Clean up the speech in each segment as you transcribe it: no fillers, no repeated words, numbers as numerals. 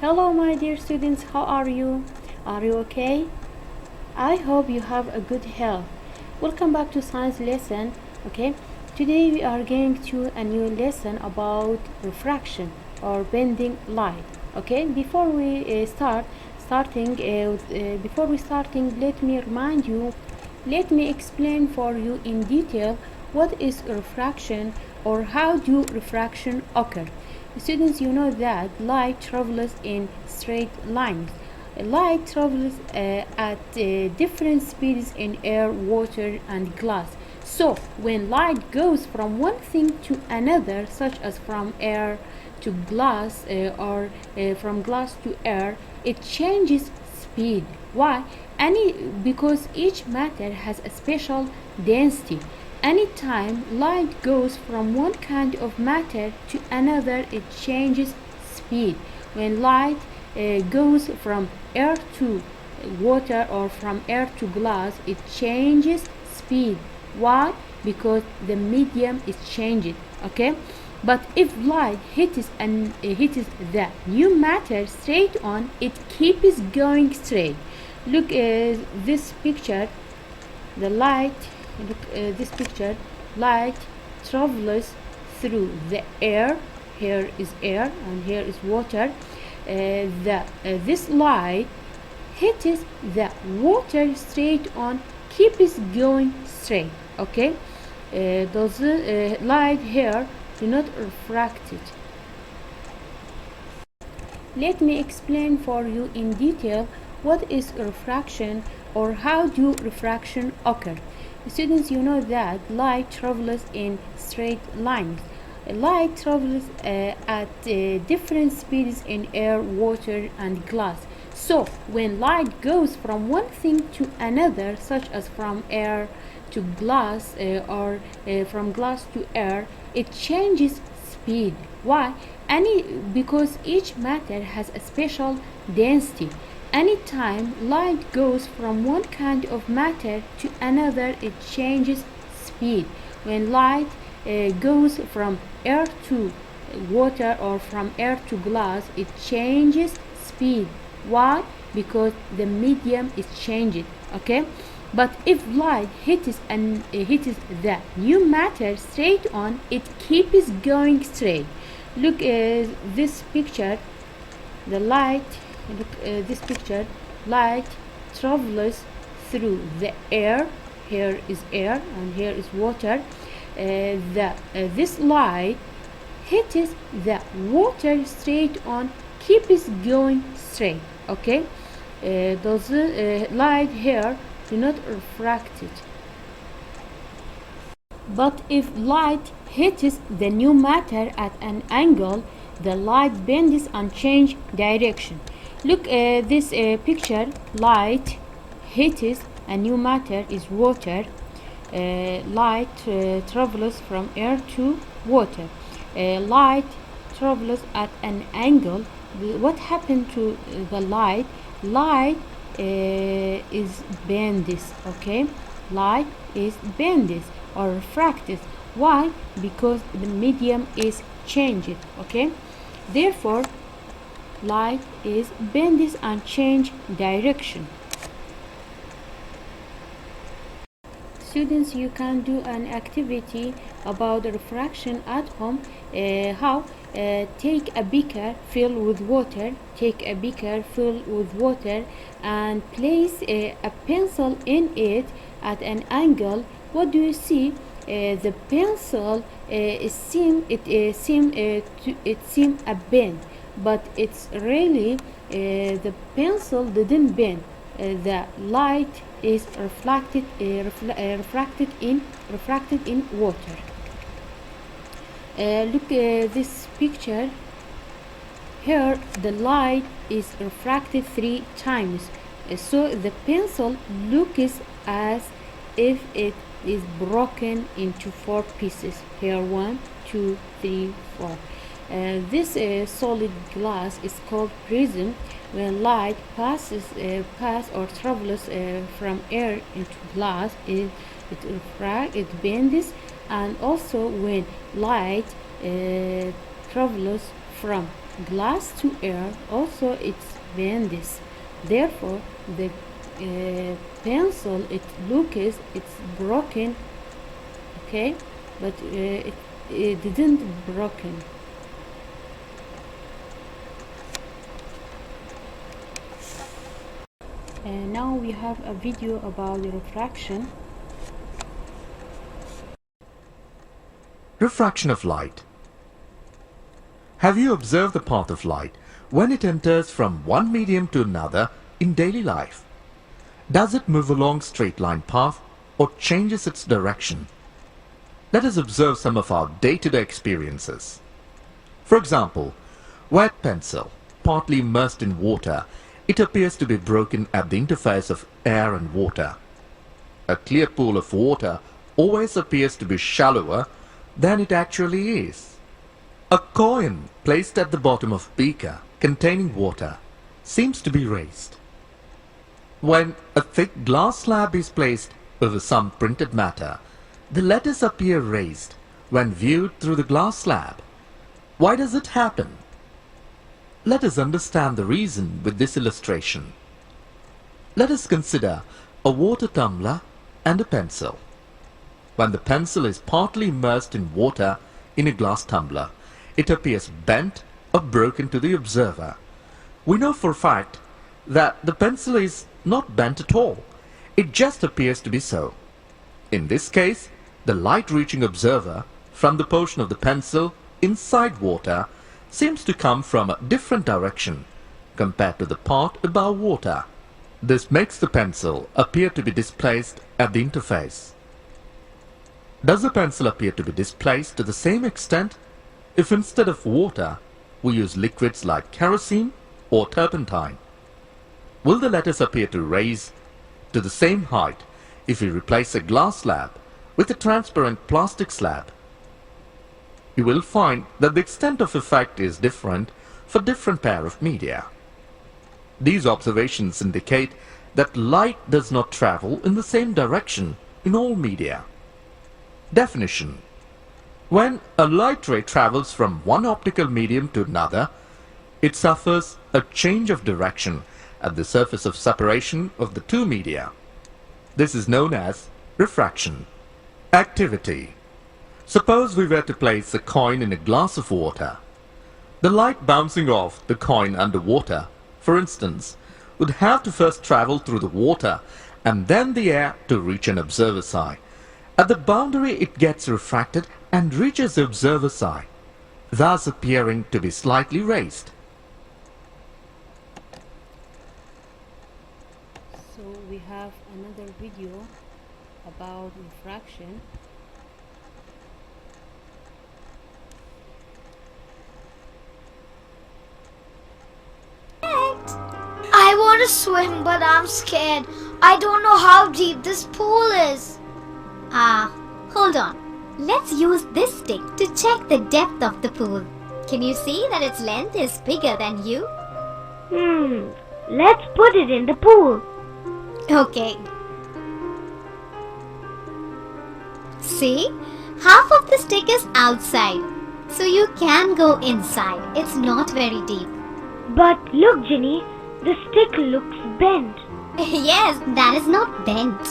Hello my dear students, how are you? Are you okay? I hope you have a good health. Welcome back to science lesson. Okay, today we are going to a new lesson about refraction or bending light. Okay, before we starting, let me explain for you in detail what is refraction or how do refraction occur. Students, you know that light travels in straight lines. Light travels at different speeds in air, water, and glass. So, when light goes from one thing to another, such as from air to glass or from glass to air, it changes speed. Why? Because each matter has a special density. Anytime light goes from one kind of matter to another, it changes speed. When light goes from air to water or from air to glass, it changes speed. Why? Because the medium is changed. Okay, but if light hits the new matter straight on, it keeps going straight. Look at this picture. The light this picture, light travels through the air. Here is air and here is water. This light hits the water straight on, keeps going straight. Okay, the light here do not refract it. Let me explain for you in detail what is refraction or how do refraction occur. Students, you know that light travels in straight lines. Light travels at different speeds in air, water, and glass. So, when light goes from one thing to another, such as from air to glass or from glass to air, it changes speed. Why? Because each matter has a special density. Anytime light goes from one kind of matter to another, it changes speed. When light goes from air to water or from air to glass, it changes speed. Why? Because the medium is changed. Okay, but if light hits the new matter straight on, it keeps going straight. Look at this picture. The light Look at this picture. Light travels through the air. Here is air and here is water. This light hits the water straight on, keeps going straight. Okay, the light here do not refract it. But if light hits the new matter at an angle, the light bends and changes direction. Look at this picture. Light hits a new matter is water. Light travels from air to water. Light travels at an angle. What happened to the light? Light is bends. Okay, light is bends or refracted. Why? Because the medium is changed. Okay, therefore light is bends and change direction. Students, you can do an activity about refraction at home. How? Take a beaker filled with water. Take a beaker filled with water and place a pencil in it at an angle. What do you see? The pencil seem a bend, but it's really the pencil didn't bend. The light is refracted in water. Look at this picture. Here the light is refracted 3 times, so the pencil looks as if it is broken into 4 pieces. Here 1, 2, 3, 4. This solid glass is called prism. When light pass or travels from air into glass, it bends, and also when light travels from glass to air, also it bends. Therefore, the pencil it's broken, okay, but it didn't broken. Now we have a video about refraction. Refraction of light. Have you observed the path of light when it enters from one medium to another in daily life? Does it move along straight line path or changes its direction? Let us observe some of our day-to-day experiences. For example, wet pencil, partly immersed in water, it appears to be broken at the interface of air and water. A clear pool of water always appears to be shallower than it actually is. A coin placed at the bottom of a beaker containing water seems to be raised. When a thick glass slab is placed over some printed matter, the letters appear raised when viewed through the glass slab. Why does it happen? Let us understand the reason with this illustration. Let us consider a water tumbler and a pencil. When the pencil is partly immersed in water in a glass tumbler, it appears bent or broken to the observer. We know for a fact that the pencil is not bent at all. It just appears to be so. In this case, the light reaching observer from the portion of the pencil inside water seems to come from a different direction compared to the part above water. This makes the pencil appear to be displaced at the interface. Does the pencil appear to be displaced to the same extent if instead of water we use liquids like kerosene or turpentine? Will the letters appear to raise to the same height if we replace a glass slab with a transparent plastic slab? You will find that the extent of effect is different for different pair of media. These observations indicate that light does not travel in the same direction in all media. Definition: when a light ray travels from one optical medium to another, it suffers a change of direction at the surface of separation of the two media. This is known as refraction. Activity: suppose we were to place a coin in a glass of water. The light bouncing off the coin under water, for instance, would have to first travel through the water and then the air to reach an observer's eye. At the boundary it gets refracted and reaches the observer's eye, thus appearing to be slightly raised. So we have another video about refraction. I want to swim, but I'm scared. I don't know how deep this pool is. Hold on. Let's use this stick to check the depth of the pool. Can you see that its length is bigger than you? Let's put it in the pool. Okay. See? Half of the stick is outside. So you can go inside. It's not very deep. But look, Ginny, the stick looks bent. Yes, that is not bent.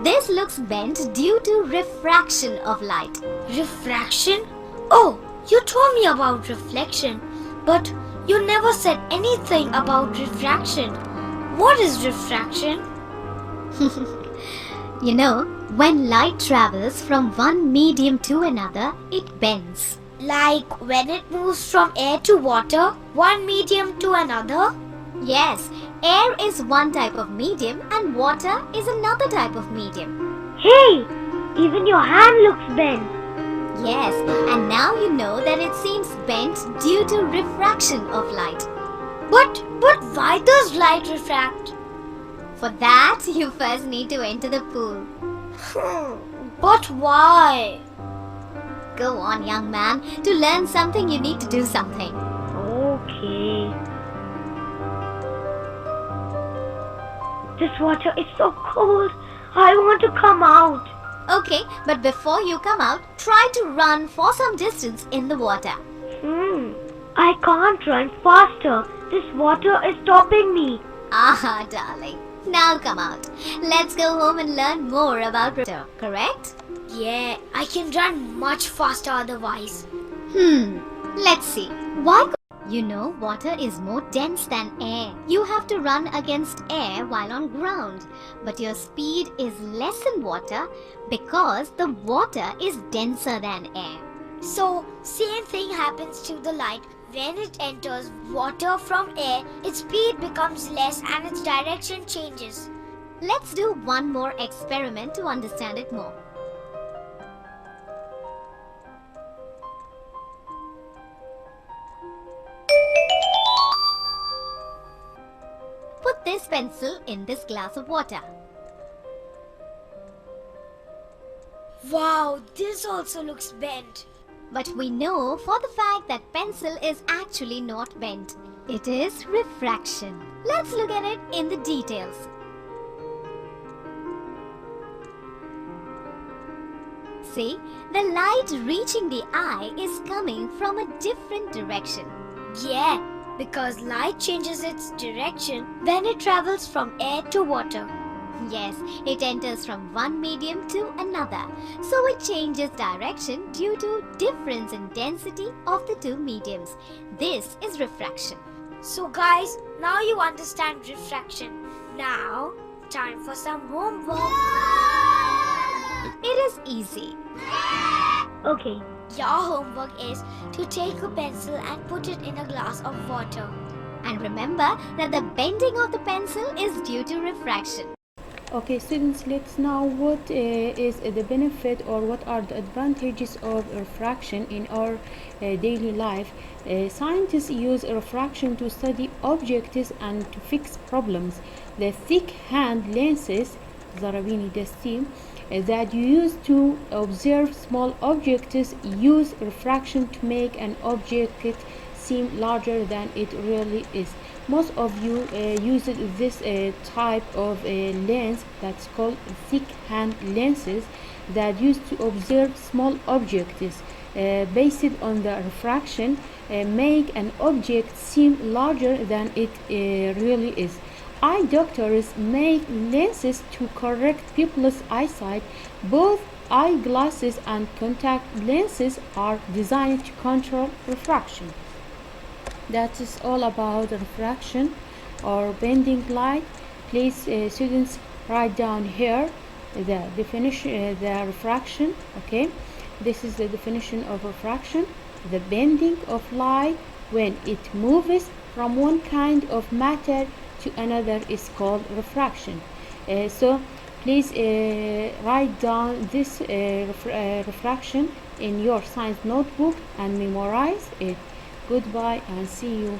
This looks bent due to refraction of light. Refraction? Oh, you told me about reflection, but you never said anything about refraction. What is refraction? You know, when light travels from one medium to another, it bends. Like when it moves from air to water, one medium to another? Yes, air is one type of medium and water is another type of medium. Hey, even your hand looks bent. Yes, and now you know that it seems bent due to refraction of light. But why does light refract? For that, you first need to enter the pool. But why? Go on, young man. To learn something, you need to do something. Okay. This water is so cold. I want to come out. Okay, but before you come out, try to run for some distance in the water. I can't run faster. This water is stopping me. Ah, darling. Now come out. Let's go home and learn more about water, correct? Yeah, I can run much faster otherwise. Let's see. Why? You know, water is more dense than air. You have to run against air while on ground. But your speed is less in water because the water is denser than air. So, same thing happens to the light. When it enters water from air, its speed becomes less and its direction changes. Let's do one more experiment to understand it more. Put this pencil in this glass of water. Wow, this also looks bent. But we know for the fact that pencil is actually not bent. It is refraction. Let's look at it in the details. See, the light reaching the eye is coming from a different direction. Yeah, because light changes its direction when it travels from air to water. Yes, it enters from one medium to another, so it changes direction due to difference in density of the two mediums. This is refraction. So guys, now you understand refraction. Now, time for some homework. It is easy. Okay, your homework is to take a pencil and put it in a glass of water. And remember that the bending of the pencil is due to refraction. Okay, students, let's know what is the benefit or what are the advantages of refraction in our daily life. Scientists use refraction to study objects and to fix problems. The thick hand lenses, Zarabini Desti, that you use to observe small objects use refraction to make an object seem larger than it really is. Most of you use this type of lens that's called thick hand lenses that used to observe small objects based on the refraction make an object seem larger than it really is. Eye doctors make lenses to correct people's eyesight. Both eyeglasses and contact lenses are designed to control refraction. That is all about refraction or bending light. Please, students, write down here the definition, the refraction. Okay, this is the definition of refraction: the bending of light when it moves from one kind of matter to another is called refraction. So please write down this refraction in your science notebook and memorize it. Goodbye and see you.